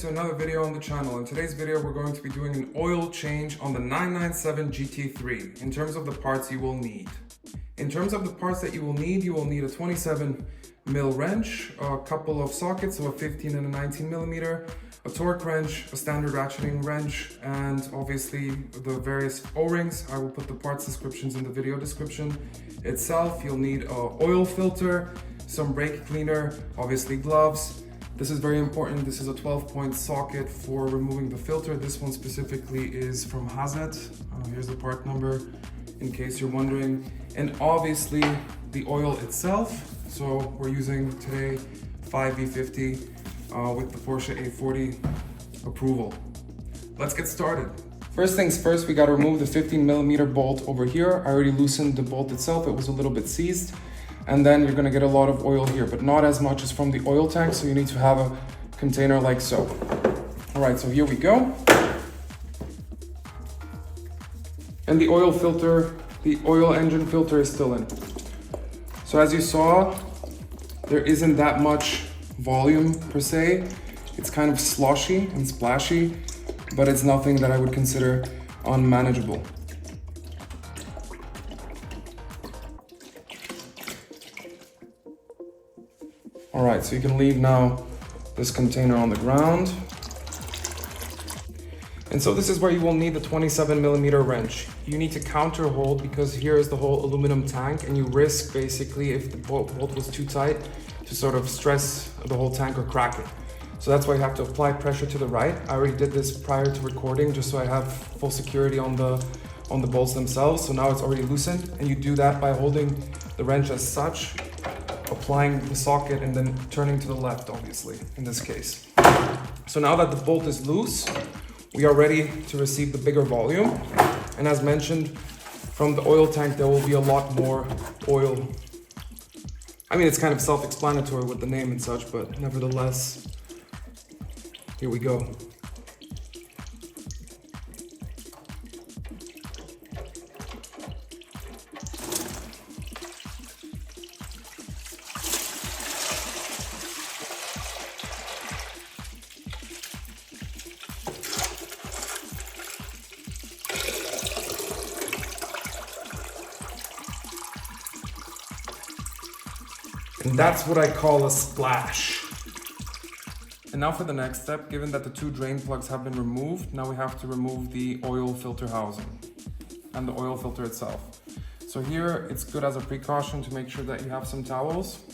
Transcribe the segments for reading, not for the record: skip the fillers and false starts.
to another video on the channel. In today's video, we're going to be doing an oil change on the 997 GT3 in terms of the parts you will need. In terms of the parts that you will need a 27 mil wrench, a couple of sockets, so a 15 and a 19 millimeter, a torque wrench, a standard ratcheting wrench, and obviously the various O-rings. I will put the parts descriptions in the video description itself. You'll need an oil filter, some brake cleaner, obviously gloves. This is very important. This is a 12-point socket for removing the filter. This one specifically is from Hazet. Here's the part number in case you're wondering. And obviously the oil itself. So we're using today 5V50 with the Porsche 840 approval. Let's get started. First things first, we got to remove the 15 millimeter bolt over here. I already loosened the bolt itself. It was a little bit seized. And then you're gonna get a lot of oil here, but not as much as from the oil tank, so you need to have a container like so. All right, so here we go. And the oil filter, the oil engine filter is still in. So as you saw, there isn't that much volume per se. It's kind of sloshy and splashy, but it's nothing that I would consider unmanageable. All right, so you can leave now this container on the ground. And so this is where you will need the 27 millimeter wrench. You need to counter hold because here is the whole aluminum tank, and you risk basically, if the bolt was too tight, to sort of stress the whole tank or crack it. So that's why you have to apply pressure to the right. I already did this prior to recording just so I have full security on the bolts themselves. So now it's already loosened, and you do that by holding the wrench as such, applying the socket and then turning to the left, obviously, in this case. So now that the bolt is loose, we are ready to receive the bigger volume. And as mentioned, from the oil tank, there will be a lot more oil. I mean, it's kind of self-explanatory with the name and such, but nevertheless, here we go. And that's what I call a splash. And now for the next step, given that the two drain plugs have been removed, now we have to remove the oil filter housing and the oil filter itself. So here, it's good as a precaution to make sure that you have some towels.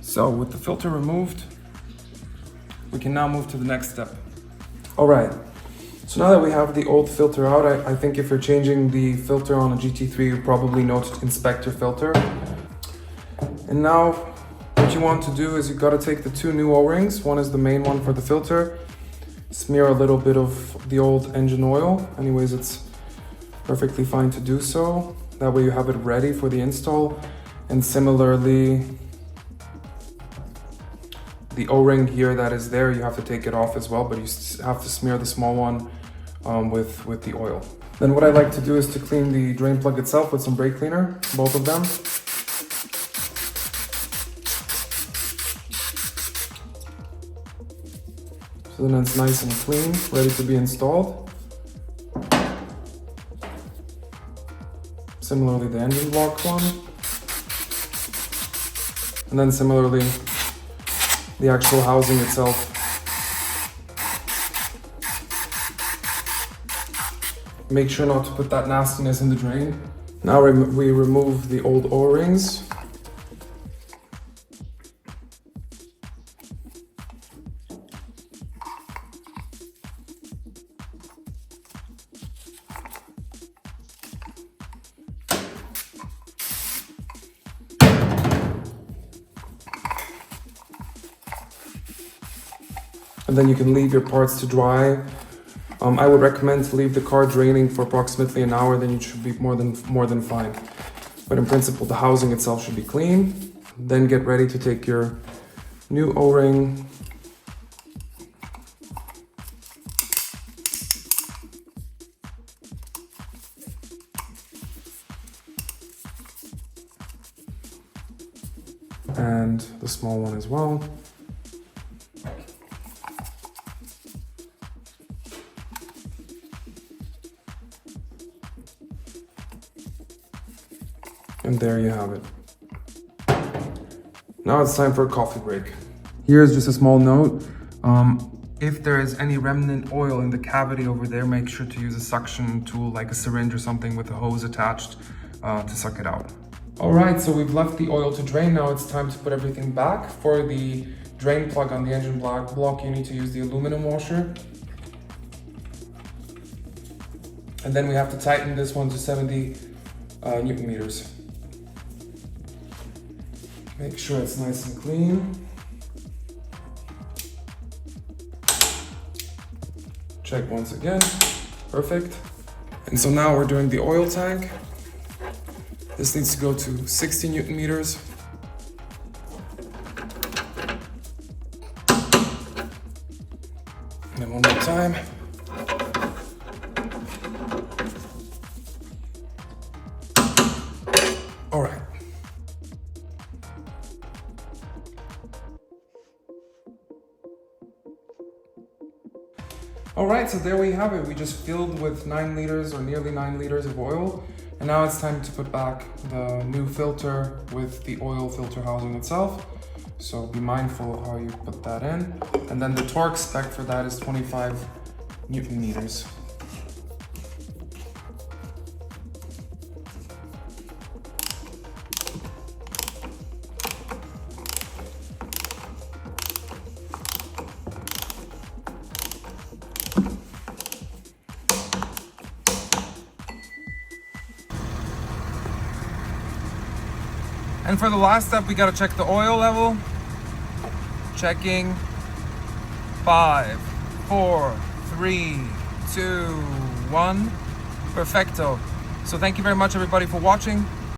So with the filter removed, we can now move to the next step. All right, so now that we have the old filter out, I think if you're changing the filter on a GT3, you probably know to inspect your filter. And now what you want to do is you've got to take the two new O-rings. One is the main one for the filter. Smear a little bit of the old engine oil. Anyways, it's perfectly fine to do so. That way you have it ready for the install. And similarly, the O-ring here that is there, you have to take it off as well, but you have to smear the small one with the oil. Then what I like to do is to clean the drain plug itself with some brake cleaner, both of them. So then it's nice and clean, ready to be installed. Similarly, the engine block one. And then similarly, the actual housing itself. Make sure not to put that nastiness in the drain. Now we remove the old O-rings. And then you can leave your parts to dry I would recommend to leave the car draining for approximately an hour, then you should be more than fine. But in principle, the housing itself should be clean. Then get ready to take your new O-ring and the small one as well. And there you have it. Now it's time for a coffee break. Here's just a small note. If there is any remnant oil in the cavity over there, make sure to use a suction tool like a syringe or something with a hose attached to suck it out. All right, so we've left the oil to drain. Now it's time to put everything back. For the drain plug on the engine block, you need to use the aluminum washer. And then we have to tighten this one to 70 Newton meters. Make sure it's nice and clean. Check once again, perfect. And so now we're doing the oil tank. This needs to go to 60 Newton meters. And then one more time. All right. All right, so there we have it. We just filled with 9 liters or nearly 9 liters of oil. And now it's time to put back the new filter with the oil filter housing itself. So be mindful of how you put that in. And then the torque spec for that is 25 Newton meters. And for the last step, we gotta check the oil level. Checking. 5, 4, 3, 2, 1. Perfecto. So thank you very much everybody for watching.